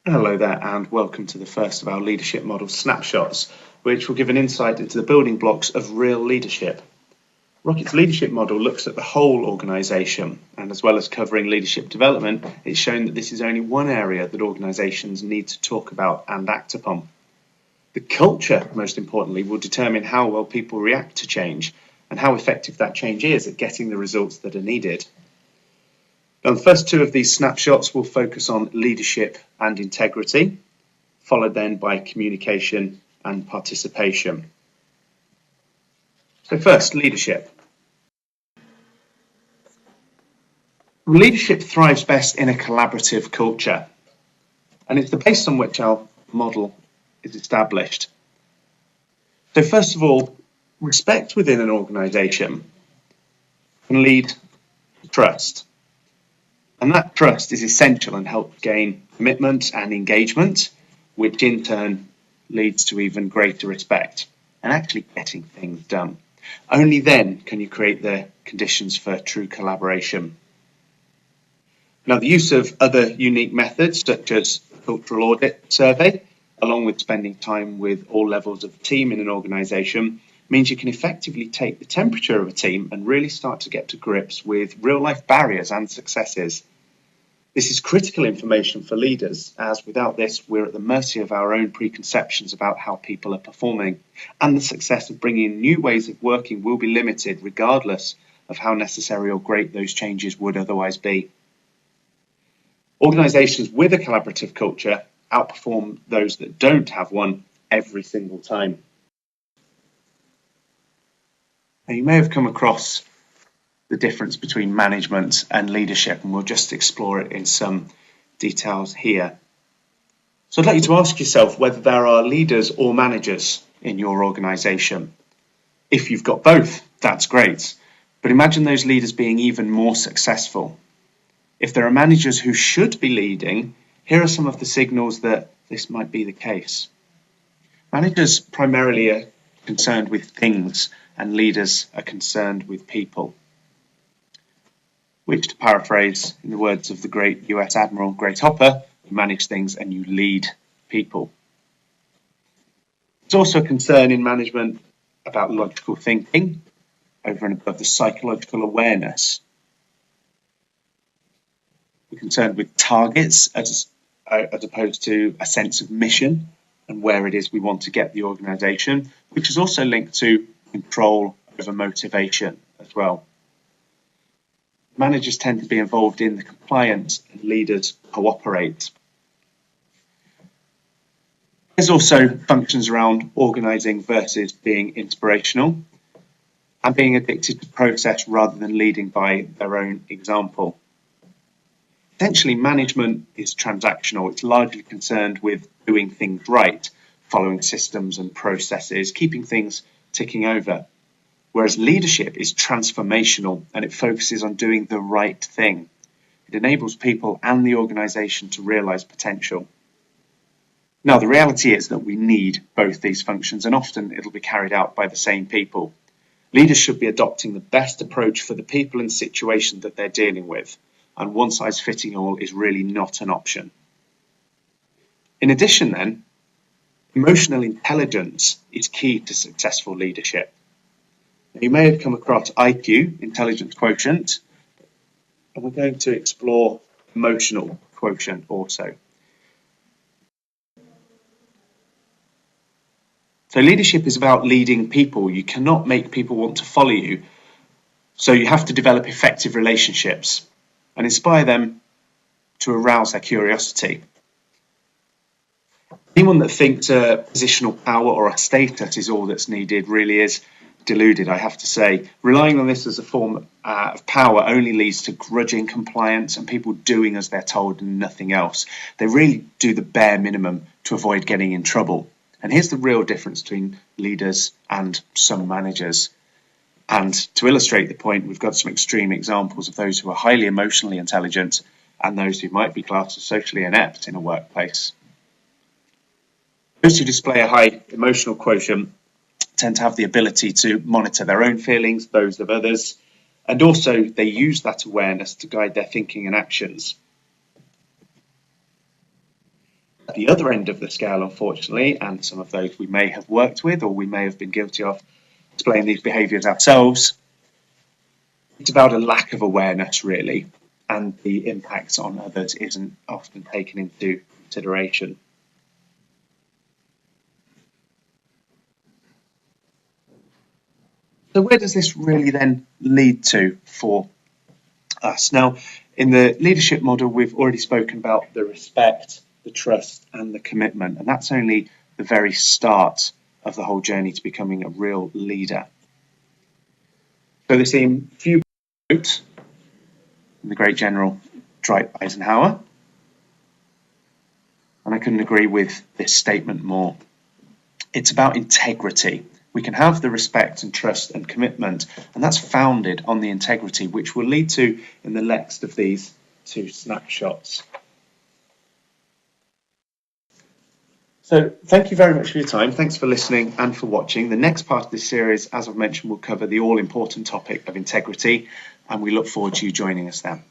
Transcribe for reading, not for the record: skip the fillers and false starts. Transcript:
Hello there, and welcome to the first of our leadership model snapshots, which will give an insight into the building blocks of real leadership. Rocket's leadership model looks at the whole organisation, and as well as covering leadership development, it's shown that this is only one area that organisations need to talk about and act upon. The culture, most importantly, will determine how well people react to change and how effective that change is at getting the results that are needed. Now, the first two of these snapshots will focus on leadership and integrity, followed then by communication and participation. So first, leadership. Leadership thrives best in a collaborative culture, and it's the base on which our model is established. So first of all, respect within an organisation can lead to trust. And that trust is essential and helps gain commitment and engagement, which in turn leads to even greater respect and actually getting things done. Only then can you create the conditions for true collaboration. Now, the use of other unique methods, such as the cultural audit survey, along with spending time with all levels of the team in an organisation, means you can effectively take the temperature of a team and really start to get to grips with real-life barriers and successes. This is critical information for leaders, as without this, we're at the mercy of our own preconceptions about how people are performing, and the success of bringing in new ways of working will be limited regardless of how necessary or great those changes would otherwise be. Organisations with a collaborative culture outperform those that don't have one every single time. Now, you may have come across the difference between management and leadership, and we'll just explore it in some details here. So I'd like you to ask yourself whether there are leaders or managers in your organisation. If you've got both, that's great, but imagine those leaders being even more successful. If there are managers who should be leading, here are some of the signals that this might be the case. Managers primarily are concerned with things, and leaders are concerned with people, which, to paraphrase in the words of the great US Admiral Grace Hopper, you manage things and you lead people. There's also a concern in management about logical thinking over and above the psychological awareness. We're concerned with targets as opposed to a sense of mission and where it is we want to get the organisation, which is also linked to control over motivation as well. Managers tend to be involved in the compliance and leaders cooperate. There's also functions around organising versus being inspirational and being addicted to process rather than leading by their own example. Essentially, management is transactional. It's largely concerned with doing things right, following systems and processes, keeping things ticking over. Whereas leadership is transformational and it focuses on doing the right thing. It enables people and the organisation to realise potential. Now, the reality is that we need both these functions, and often it'll be carried out by the same people. Leaders should be adopting the best approach for the people and situation that they're dealing with, and one-size-fitting-all is really not an option. In addition then, emotional intelligence is key to successful leadership. You may have come across IQ, intelligence quotient, and we're going to explore emotional quotient also. So leadership is about leading people. You cannot make people want to follow you, so you have to develop effective relationships and inspire them to arouse their curiosity. Anyone that thinks positional power or a status is all that's needed really is deluded, I have to say. Relying on this as a form of power only leads to grudging compliance and people doing as they're told and nothing else. They really do the bare minimum to avoid getting in trouble. And here's the real difference between leaders and some managers. And to illustrate the point, we've got some extreme examples of those who are highly emotionally intelligent and those who might be classed as socially inept in a workplace. Those who display a high emotional quotient tend to have the ability to monitor their own feelings, those of others, and also they use that awareness to guide their thinking and actions. At the other end of the scale, unfortunately, and some of those we may have worked with or we may have been guilty of displaying these behaviours ourselves, it's about a lack of awareness, really, and the impact on others isn't often taken into consideration. So where does this really then lead to for us? Now, in the leadership model, we've already spoken about the respect, the trust, and the commitment, and that's only the very start of the whole journey to becoming a real leader. So they seem few quotes from the great General Dwight Eisenhower, and I couldn't agree with this statement more. It's about integrity. We can have the respect and trust and commitment, and that's founded on the integrity, which we'll lead to in the next of these two snapshots. So thank you very much for your time. Thanks for listening and for watching. The next part of this series, as I've mentioned, will cover the all-important topic of integrity, and we look forward to you joining us then.